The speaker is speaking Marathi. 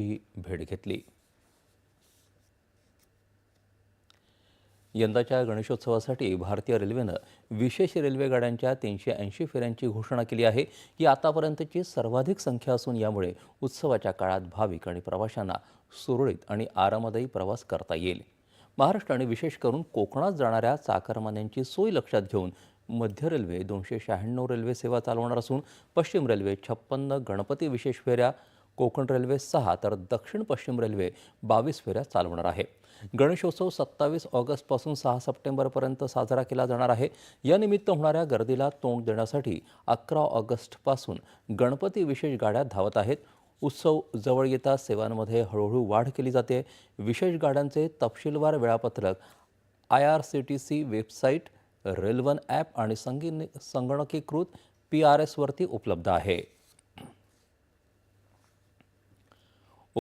ही भेट घेतली। यंदाच्या गणेशोत्सवासाठी भारतीय रेल्वेनं विशेष रेल्वे गाड्यांच्या 380 फेऱ्यांची घोषणा केली आहे। ही आतापर्यंतची सर्वाधिक संख्या असून यामुळे उत्सवाच्या काळात भाविक आणि प्रवाशांना सुरळीत आणि आरामदायी प्रवास करता येईल। महाराष्ट्र आणि विशेष करून कोकणात जाणाऱ्या चाकरमान्यांची सोय लक्षात घेऊन मध्य रेल्वे 296 रेल्वे सेवा चालवणार असून पश्चिम रेल्वे 56 गणपती विशेष फेऱ्या, कोकण रेल्वे 6 तर दक्षिण पश्चिम रेल्वे 22 फेऱ्या चालवणार आहे। गणेशोत्सव 27 ऑगस्टपासून 6 सप्टेंबरपर्यंत साजरा केला जाणार आहे। या निमित्त होणाऱ्या गर्दीला तोंड देण्यासाठी 11 ऑगस्टपासून गणपती विशेष गाड्या धावत आहेत। उत्सव जवळ येता सेवांमध्ये हळूहळू वाढ केली जाते। विशेष गाड्यांचे तपशीलवार वेळापत्रक IRCTC website, rail one app आणि संगणकीकृत PRS वरती उपलब्ध आहे।